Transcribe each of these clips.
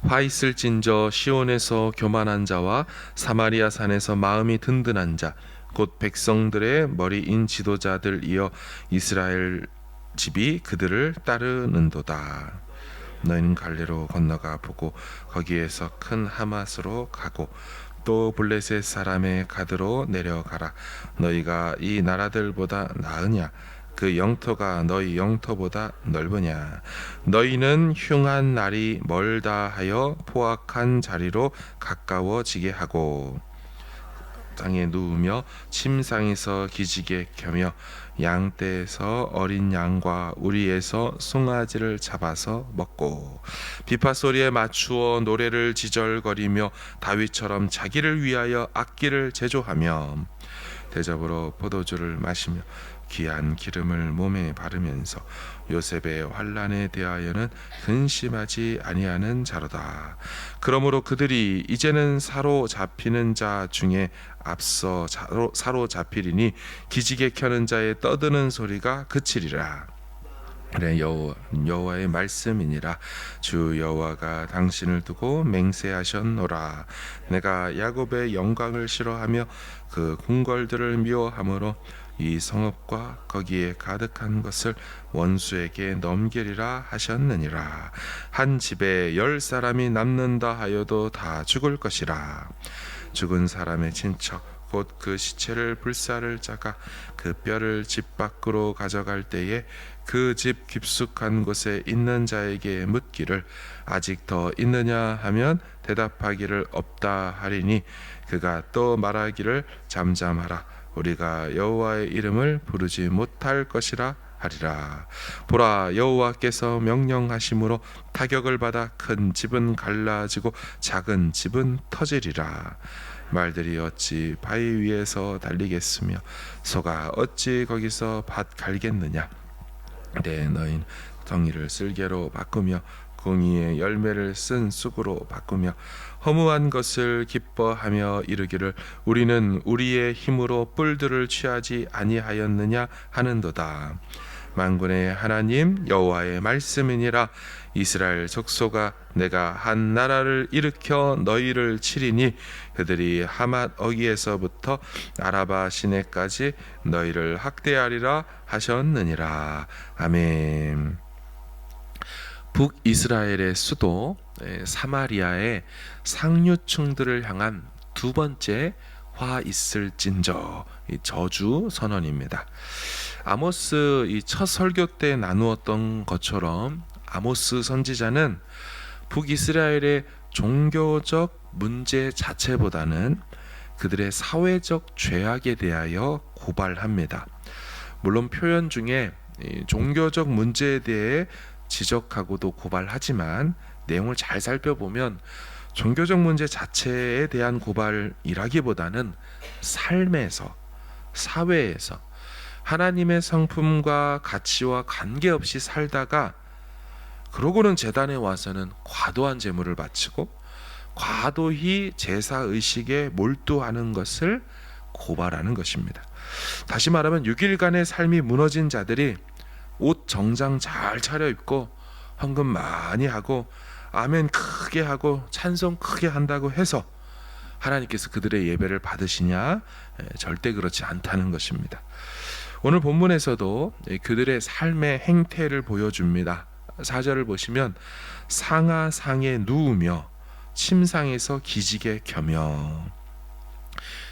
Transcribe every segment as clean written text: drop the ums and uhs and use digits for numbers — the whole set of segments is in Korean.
화 있을진저 시온에서 교만한 자와 사마리아 산에서 마음이 든든한 자 곧 백성들의 머리인 지도자들이여 이스라엘 집이 그들을 따르는도다. 너희는 갈레로 건너가 보고 거기에서 큰 하맛으로 가고 또 블레셋 사람의 가드로 내려가라. 너희가 이 나라들보다 나으냐? 그 영토가 너희 영토보다 넓으냐? 너희는 흉한 날이 멀다 하여 포악한 자리로 가까워지게 하고 땅에 누우며 침상에서 기지개 켜며 양떼에서 어린 양과 우리에서 송아지를 잡아서 먹고 비파 소리에 맞추어 노래를 지절거리며 다윗처럼 자기를 위하여 악기를 제조하며 대접으로 포도주를 마시며 귀한 기름을 몸에 바르면서 요셉의 환난에 대하여는 근심하지 아니하는 자로다. 그러므로 그들이 이제는 사로잡히는 자 중에 앞서 사로잡히리니 기지개 켜는 자의 떠드는 소리가 그치리라. 그래 여호와의 말씀이니라. 주 여호와가 당신을 두고 맹세하셨노라. 내가 야곱의 영광을 싫어하며 그 궁궐들을 미워함으로 이 성읍과 거기에 가득한 것을 원수에게 넘기리라 하셨느니라. 한 집에 10사람이 남는다 하여도 다 죽을 것이라. 죽은 사람의 친척 곧 그 시체를 불사를 자가 그 뼈를 집 밖으로 가져갈 때에 그 집 깊숙한 곳에 있는 자에게 묻기를 아직 더 있느냐 하면 대답하기를 없다 하리니 그가 또 말하기를 잠잠하라. 우리가 여호와의 이름을 부르지 못할 것이라 하리라. 보라, 여호와께서 명령하심으로 타격을 받아 큰 집은 갈라지고 작은 집은 터지리라. 말들이 어찌 바위 위에서 달리겠으며 소가 어찌 거기서 밭 갈겠느냐. 너희는 덩이를 쓸개로 바꾸며 공의의 열매를 쓴 쑥으로 바꾸며 허무한 것을 기뻐하며 이르기를 우리는 우리의 힘으로 뿔들을 취하지 아니하였느냐 하는도다. 만군의 하나님 여호와의 말씀이니라. 이스라엘 족속아, 내가 한 나라를 일으켜 너희를 치리니 그들이 하맛 어기에서부터 아라바 시내까지 너희를 학대하리라 하셨느니라. 아멘. 북이스라엘의 수도 사마리아의 상류층들을 향한 두 번째 화 있을진저 저주 선언입니다. 아모스 첫 설교 때 나누었던 것처럼 아모스 선지자는 북이스라엘의 종교적 문제 자체보다는 그들의 사회적 죄악에 대하여 고발합니다. 물론 표현 중에 종교적 문제에 대해 지적하고도 고발하지만 내용을 잘 살펴보면 종교적 문제 자체에 대한 고발이라기보다는 삶에서, 사회에서 하나님의 성품과 가치와 관계없이 살다가 그러고는 제단에 와서는 과도한 제물을 바치고 과도히 제사의식에 몰두하는 것을 고발하는 것입니다. 다시 말하면 6일간의 삶이 무너진 자들이 옷 정장 잘 차려입고 헌금 많이 하고 아멘 크게 하고 찬송 크게 한다고 해서 하나님께서 그들의 예배를 받으시냐? 절대 그렇지 않다는 것입니다. 오늘 본문에서도 그들의 삶의 행태를 보여줍니다. 4절을 보시면 상하상에 누우며 침상에서 기지개 켜며,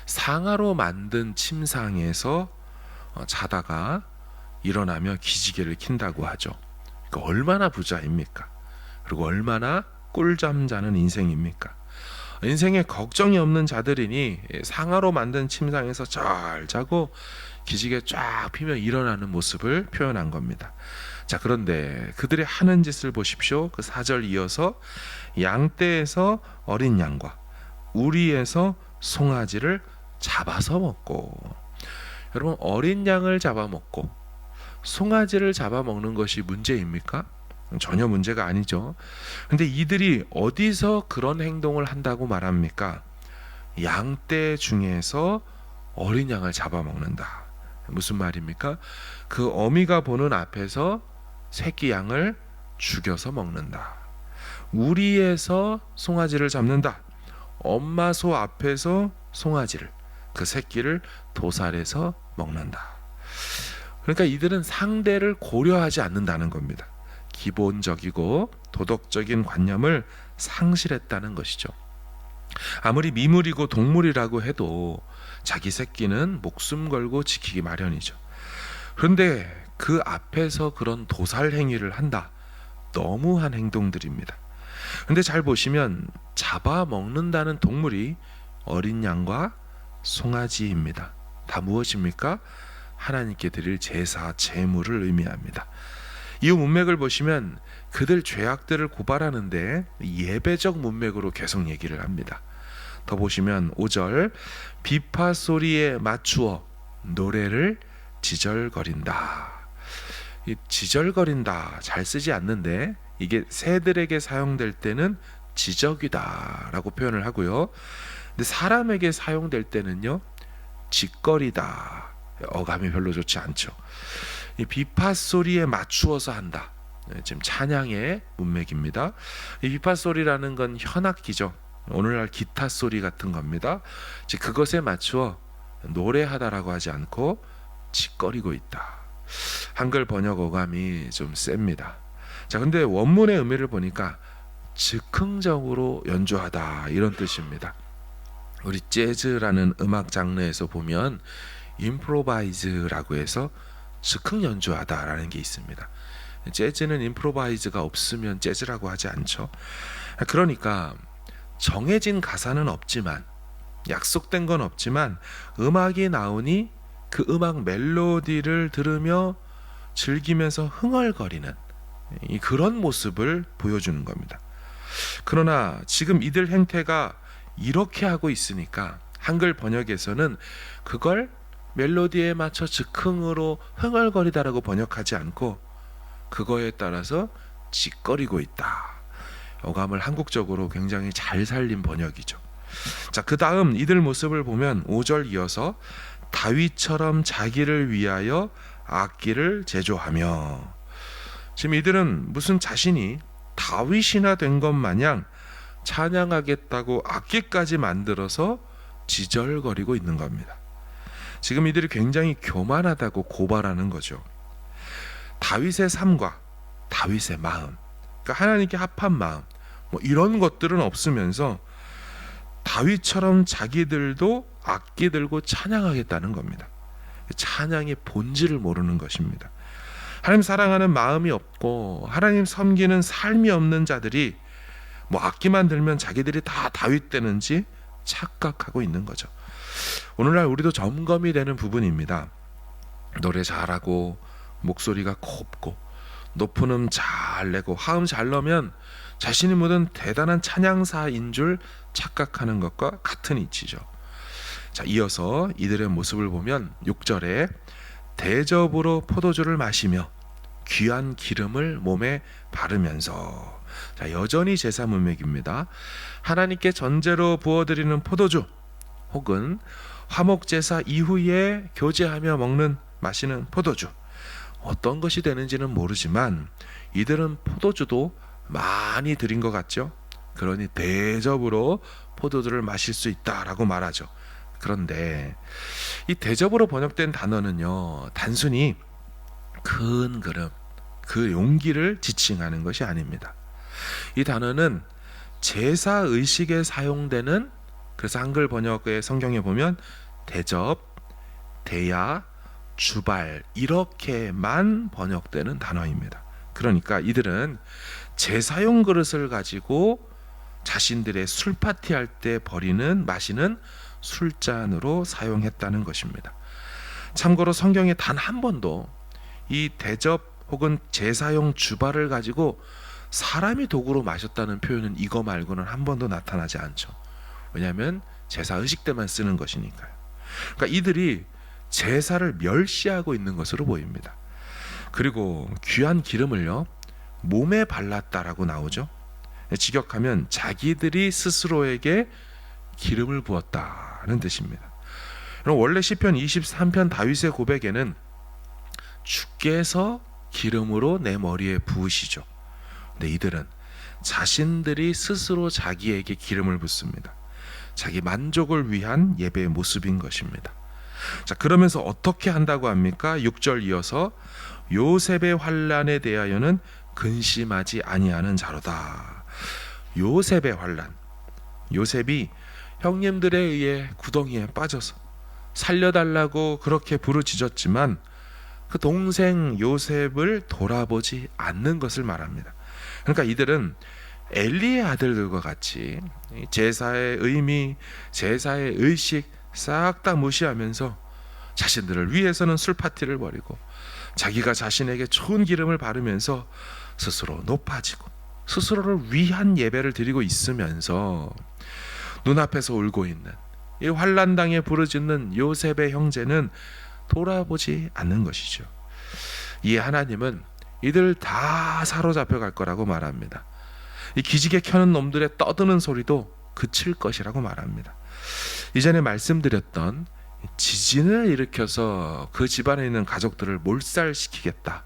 상아로 만든 침상에서 자다가 일어나며 기지개를 킨다고 하죠. 그러니까 얼마나 부자입니까? 그리고 얼마나 꿀잠 자는 인생입니까? 인생에 걱정이 없는 자들이니 상아로 만든 침상에서 잘 자고 기지개 쫙 피며 일어나는 모습을 표현한 겁니다. 자, 그런데 그들이 하는 짓을 보십시오. 그 4절 이어서 양떼에서 어린 양과 우리에서 송아지를 잡아서 먹고, 여러분, 어린 양을 잡아먹고 송아지를 잡아먹는 것이 문제입니까? 전혀 문제가 아니죠. 근데 이들이 어디서 그런 행동을 한다고 말합니까? 양떼 중에서 어린 양을 잡아먹는다. 무슨 말입니까? 그 어미가 보는 앞에서 새끼 양을 죽여서 먹는다. 우리에서 송아지를 잡는다. 엄마 소 앞에서 송아지를, 그 새끼를 도살해서 먹는다. 그러니까 이들은 상대를 고려하지 않는다는 겁니다. 기본적이고 도덕적인 관념을 상실했다는 것이죠. 아무리 미물이고 동물이라고 해도 자기 새끼는 목숨 걸고 지키기 마련이죠. 그런데 그 앞에서 그런 도살 행위를 한다. 너무한 행동들입니다. 근데 잘 보시면 잡아먹는다는 동물이 어린 양과 송아지입니다. 다 무엇입니까? 하나님께 드릴 제사, 제물을 의미합니다. 이후 문맥을 보시면 그들 죄악들을 고발하는데 예배적 문맥으로 계속 얘기를 합니다. 더 보시면 5절, 비파 소리에 맞추어 노래를 지절거린다. 이 지절거린다 잘 쓰지 않는데 이게 새들에게 사용될 때는 지적이다 라고 표현을 하고요. 근데 사람에게 사용될 때는요, 짓거리다. 어감이 별로 좋지 않죠. 이 비파 소리에 맞추어서 한다. 지금 찬양의 문맥입니다. 이 비파 소리라는 건 현악기죠. 오늘날 기타 소리 같은 겁니다. 즉 그것에 맞추어 노래하다라고 하지 않고 짓거리고 있다. 한글 번역 어감이 좀 셉니다. 자, 근데 원문의 의미를 보니까 즉흥적으로 연주하다 이런 뜻입니다. 우리 재즈라는 음악 장르에서 보면 임프로바이즈라고 해서 즉흥 연주하다라는 게 있습니다. 재즈는 임프로바이즈가 없으면 재즈라고 하지 않죠. 그러니까 정해진 가사는 없지만, 약속된 건 없지만 음악이 나오니 그 음악 멜로디를 들으며 즐기면서 흥얼거리는 그런 모습을 보여주는 겁니다. 그러나 지금 이들 행태가 이렇게 하고 있으니까 한글 번역에서는 그걸 멜로디에 맞춰 즉흥으로 흥얼거리다라고 번역하지 않고 그거에 따라서 짓거리고 있다. 어감을 한국적으로 굉장히 잘 살린 번역이죠. 자, 그 다음 이들 모습을 보면 5절 이어서 다윗처럼 자기를 위하여 악기를 제조하며, 지금 이들은 무슨 자신이 다윗이나 된 것 마냥 찬양하겠다고 악기까지 만들어서 지절거리고 있는 겁니다. 지금 이들이 굉장히 교만하다고 고발하는 거죠. 다윗의 삶과 다윗의 마음, 그러니까 하나님께 합한 마음, 뭐 이런 것들은 없으면서 다윗처럼 자기들도 악기 들고 찬양하겠다는 겁니다. 찬양의 본질을 모르는 것입니다. 하나님 사랑하는 마음이 없고 하나님 섬기는 삶이 없는 자들이 뭐 악기만 들면 자기들이 다 다윗 되는지 착각하고 있는 거죠. 오늘날 우리도 점검이 되는 부분입니다. 노래 잘하고 목소리가 곱고 높은 음 잘 내고 화음 잘 넣으면 자신이 모든 대단한 찬양사인 줄 착각하는 것과 같은 이치죠. 자, 이어서 이들의 모습을 보면 6절에 대접으로 포도주를 마시며 귀한 기름을 몸에 바르면서, 자, 여전히 제사 문맥입니다. 하나님께 전제로 부어드리는 포도주 혹은 화목제사 이후에 교제하며 먹는 마시는 포도주, 어떤 것이 되는지는 모르지만 이들은 포도주도 많이 드린 것 같죠. 그러니 대접으로 포도주를 마실 수 있다라고 말하죠. 그런데 이 대접으로 번역된 단어는요, 단순히 큰 그릇, 그 용기를 지칭하는 것이 아닙니다. 이 단어는 제사 의식에 사용되는, 그래서 한글 번역의 성경에 보면 대접, 대야, 주발 이렇게만 번역되는 단어입니다. 그러니까 이들은 제사용 그릇을 가지고 자신들의 술 파티할 때 마시는 술잔으로 사용했다는 것입니다. 참고로 성경에 단 한 번도 이 대접 혹은 제사용 주발을 가지고 사람이 도구로 마셨다는 표현은 이거 말고는 한 번도 나타나지 않죠. 왜냐하면 제사 의식 때만 쓰는 것이니까요. 그러니까 이들이 제사를 멸시하고 있는 것으로 보입니다. 그리고 귀한 기름을요, 몸에 발랐다라고 나오죠. 직역하면 자기들이 스스로에게 기름을 부었다는 뜻입니다. 그럼 원래 시편 23편 다윗의 고백에는 주께서 기름으로 내 머리에 부으시죠. 근데 이들은 자신들이 스스로 자기에게 기름을 붓습니다. 자기 만족을 위한 예배의 모습인 것입니다. 자, 그러면서 어떻게 한다고 합니까? 6절 이어서 요셉의 환난에 대하여는 근심하지 아니하는 자로다. 요셉의 환난. 요셉이 형님들에 의해 구덩이에 빠져서 살려달라고 그렇게 부르짖었지만 그 동생 요셉을 돌아보지 않는 것을 말합니다. 그러니까 이들은 엘리의 아들들과 같이 제사의 의미, 제사의 의식 싹 다 무시하면서 자신들을 위해서는 술 파티를 벌이고 자기가 자신에게 좋은 기름을 바르면서 스스로 높아지고 스스로를 위한 예배를 드리고 있으면서 눈앞에서 울고 있는 이 환난당에 부르짖는 요셉의 형제는 돌아보지 않는 것이죠. 이에 하나님은 이들 다 사로잡혀 갈 거라고 말합니다. 이 기지개 켜는 놈들의 떠드는 소리도 그칠 것이라고 말합니다. 이전에 말씀드렸던 지진을 일으켜서 그 집안에 있는 가족들을 몰살시키겠다.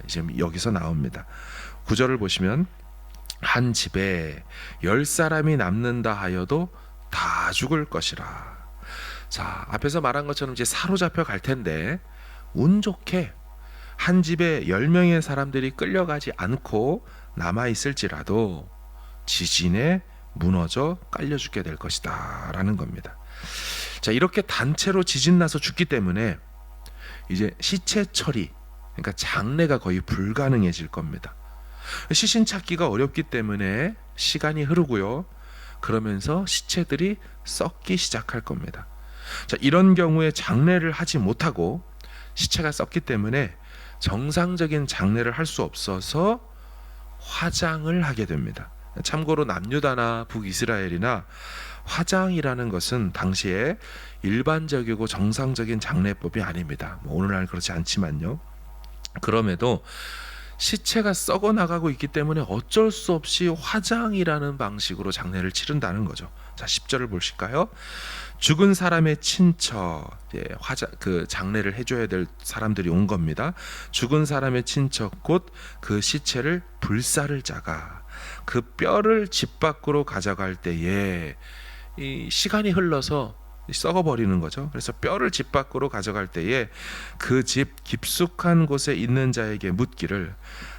이제 여기서 나옵니다. 9절을 보시면 한 집에 10사람이 남는다 하여도 다 죽을 것이라. 자, 앞에서 말한 것처럼 이제 사로잡혀 갈 텐데 운 좋게 한 집에 10명의 사람들이 끌려가지 않고 남아있을지라도 지진에 무너져 깔려 죽게 될 것이다 라는 겁니다. 자, 이렇게 단체로 지진 나서 죽기 때문에 이제 시체 처리, 그러니까 장례가 거의 불가능해질 겁니다. 시신 찾기가 어렵기 때문에 시간이 흐르고요. 그러면서 시체들이 썩기 시작할 겁니다. 자, 이런 경우에 장례를 하지 못하고 시체가 썩기 때문에 정상적인 장례를 할 수 없어서 화장을 하게 됩니다. 참고로 남유다나 북이스라엘이나 화장이라는 것은 당시에 일반적이고 정상적인 장례법이 아닙니다. 오늘날 그렇지 않지만요. 그럼에도 시체가 썩어 나가고 있기 때문에 어쩔 수 없이 화장이라는 방식으로 장례를 치른다는 거죠. 자, 10절을 보실까요? 죽은 사람의 친척, 그 장례를 해줘야 될 사람들이 온 겁니다. 죽은 사람의 친척 곧 그 시체를 불사를 자가 그 뼈를 집 밖으로 가져갈 때에 이 시간이 흘러서 썩어버리는 거죠. 그래서 뼈를 집 밖으로 가져갈 때에 그 집 깊숙한 곳에 있는 자에게 묻기를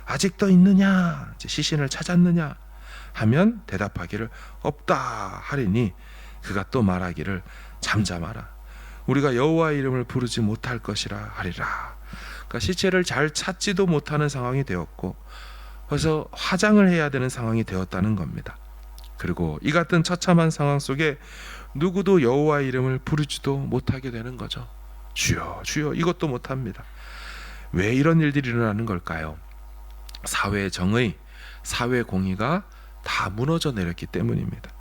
아직도 있느냐, 시신을 찾았느냐 하면 대답하기를 없다 하리니 그가 또 말하기를 잠잠하라, 우리가 여호와 이름을 부르지 못할 것이라 하리라. 그러니까 시체를 잘 찾지도 못하는 상황이 되었고 그래서 화장을 해야 되는 상황이 되었다는 겁니다. 그리고 이 같은 처참한 상황 속에 누구도 여호와 이름을 부르지도 못하게 되는 거죠. 주여 주여 이것도 못합니다. 왜 이런 일들이 일어나는 걸까요? 사회 정의, 사회 공의가 다 무너져 내렸기 때문입니다.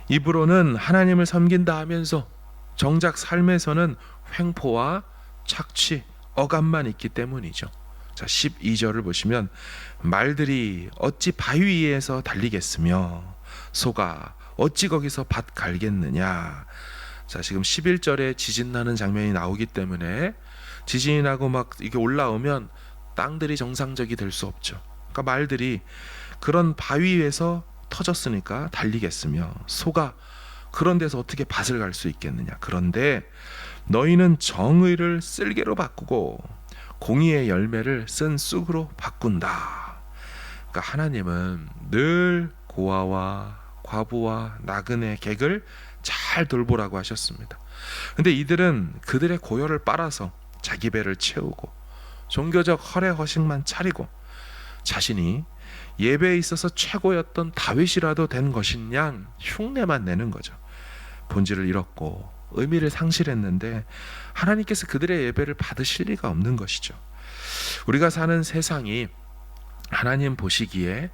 입으로는 하나님을 섬긴다 하면서 정작 삶에서는 횡포와 착취, 억압만 있기 때문이죠. 자, 12절을 보시면 말들이 어찌 바위 위에서 달리겠으며 소가 어찌 거기서 밭 갈겠느냐. 자, 지금 11절에 지진 나는 장면이 나오기 때문에 지진이 나고 막 이게 올라오면 땅들이 정상적이 될 수 없죠. 그러니까 말들이 그런 바위 위에서 터졌으니까 달리겠으며 소가 그런 데서 어떻게 밭을 갈 수 있겠느냐. 그런데 너희는 정의를 쓸개로 바꾸고 공의의 열매를 쓴 쑥으로 바꾼다. 그러니까 하나님은 늘 고아와 과부와 나그네 객을 잘 돌보라고 하셨습니다. 근데 이들은 그들의 고열을 빨아서 자기 배를 채우고 종교적 허례허식만 차리고 자신이 예배에 있어서 최고였던 다윗이라도 된 것인 양 흉내만 내는 거죠. 본질을 잃었고 의미를 상실했는데 하나님께서 그들의 예배를 받으실 리가 없는 것이죠. 우리가 사는 세상이 하나님 보시기에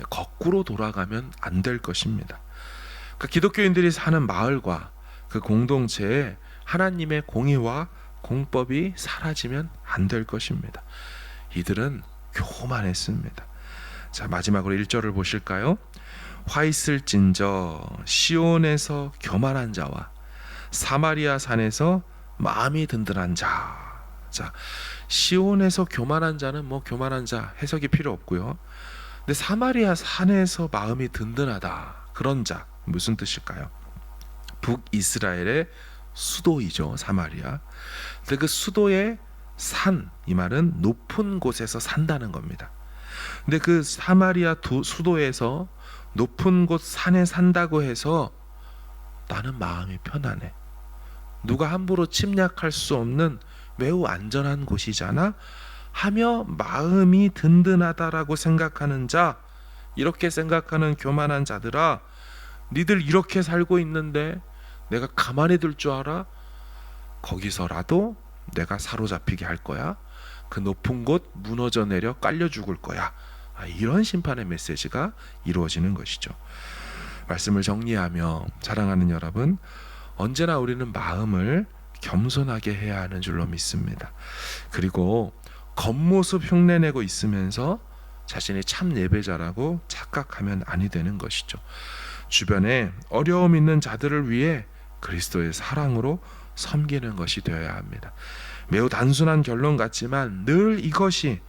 거꾸로 돌아가면 안 될 것입니다. 그러니까 기독교인들이 사는 마을과 그 공동체에 하나님의 공의와 공법이 사라지면 안 될 것입니다. 이들은 교만했습니다. 자, 마지막으로 1절을 보실까요? 화 있을진저 시온에서 교만한 자와 사마리아 산에서 마음이 든든한 자. 자, 시온에서 교만한 자는 뭐 교만한 자 해석이 필요 없고요. 근데 사마리아 산에서 마음이 든든하다, 그런 자, 무슨 뜻일까요? 북이스라엘의 수도이죠, 사마리아. 근데 그 수도의 산, 이 말은 높은 곳에서 산다는 겁니다. 근데 그 사마리아 수도에서 높은 곳 산에 산다고 해서 나는 마음이 편안해, 누가 함부로 침략할 수 없는 매우 안전한 곳이잖아 하며 마음이 든든하다라고 생각하는 자, 이렇게 생각하는 교만한 자들아, 니들 이렇게 살고 있는데 내가 가만히 둘 줄 알아? 거기서라도 내가 사로잡히게 할 거야. 그 높은 곳 무너져 내려 깔려 죽을 거야. 이런 심판의 메시지가 이루어지는 것이죠. 말씀을 정리하며 사랑하는 여러분, 언제나 우리는 마음을 겸손하게 해야 하는 줄로 믿습니다. 그리고 겉모습 흉내내고 있으면서 자신이 참 예배자라고 착각하면 아니 되는 것이죠. 주변에 어려움 있는 자들을 위해 그리스도의 사랑으로 섬기는 것이 되어야 합니다. 매우 단순한 결론 같지만 늘 이것이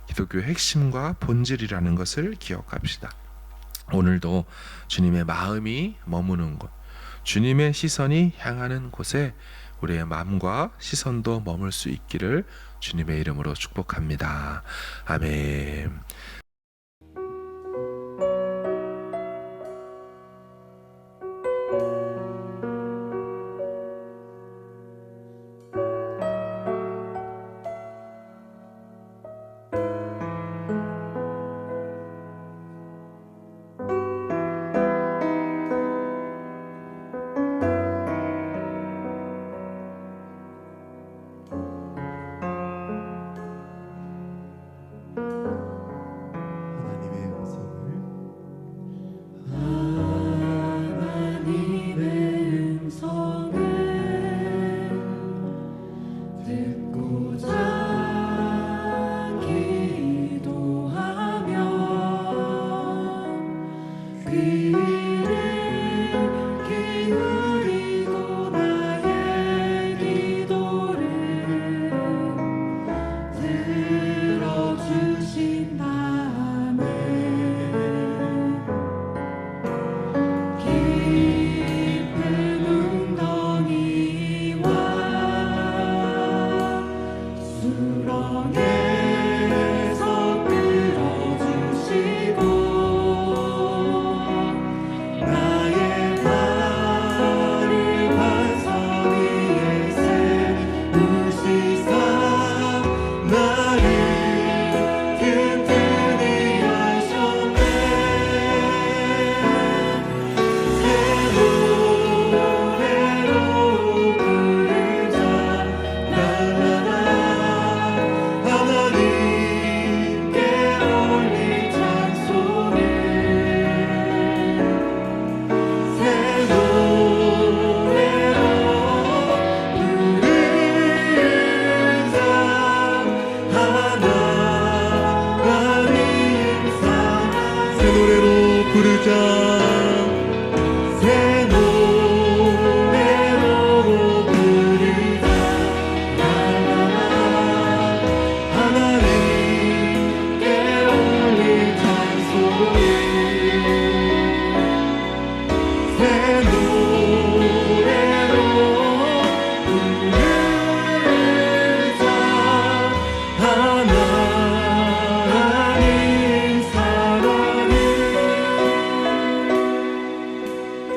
기독교의 핵심과 본질이라는 것을 기억합시다. 오늘도 주님의 마음이 머무는 곳, 주님의 시선이 향하는 곳에 우리의 마음과 시선도 머물 수 있기를 주님의 이름으로 축복합니다. 아멘.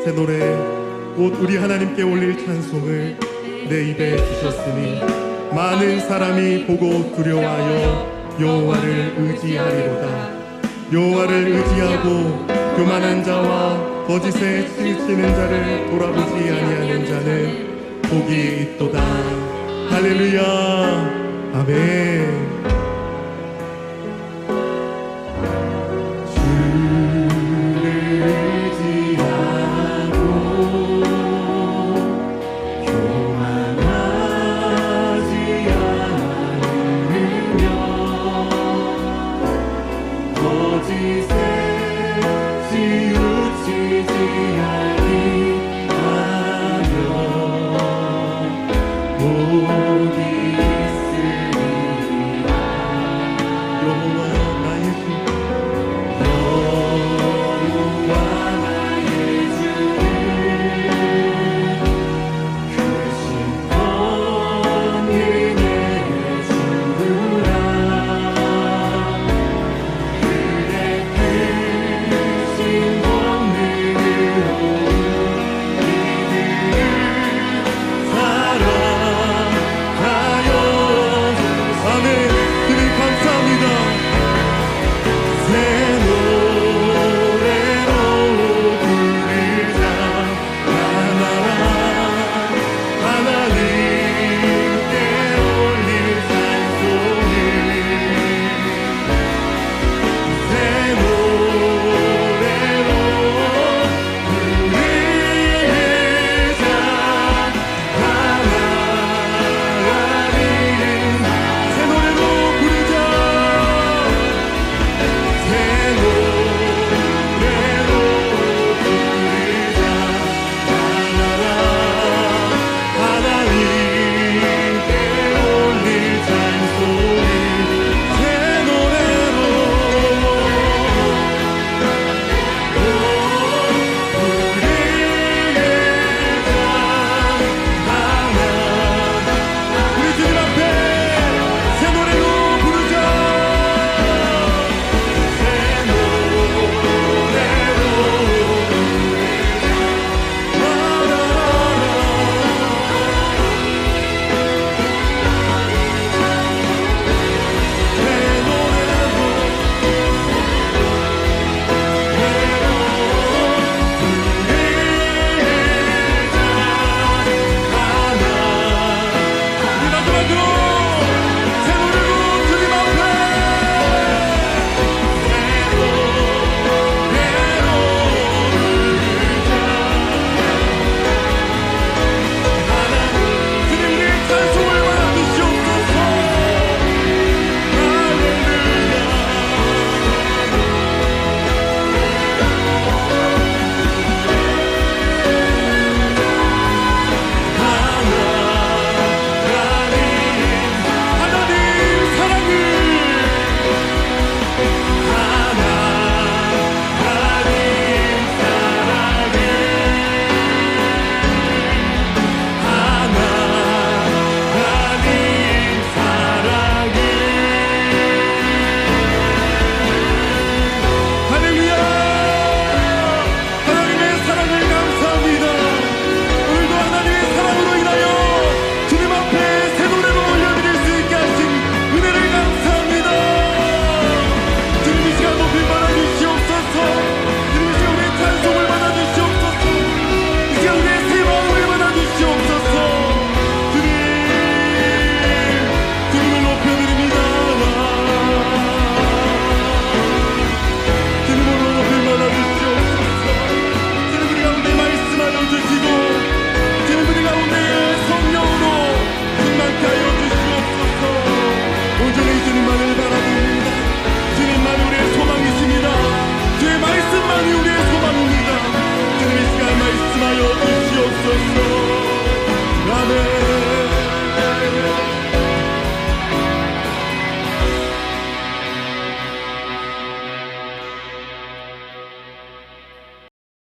새 노래 곧 우리 하나님께 올릴 찬송을 내 입에 주셨으니 많은 사람이 보고 두려워하여 여호와를 의지하리로다. 여호와를 의지하고 교만한 자와 거짓에 치우치는 자를 돌아보지 아니하는 자는 복이 있도다. 할렐루야. 아멘. 복이 있으리라. 마지막으로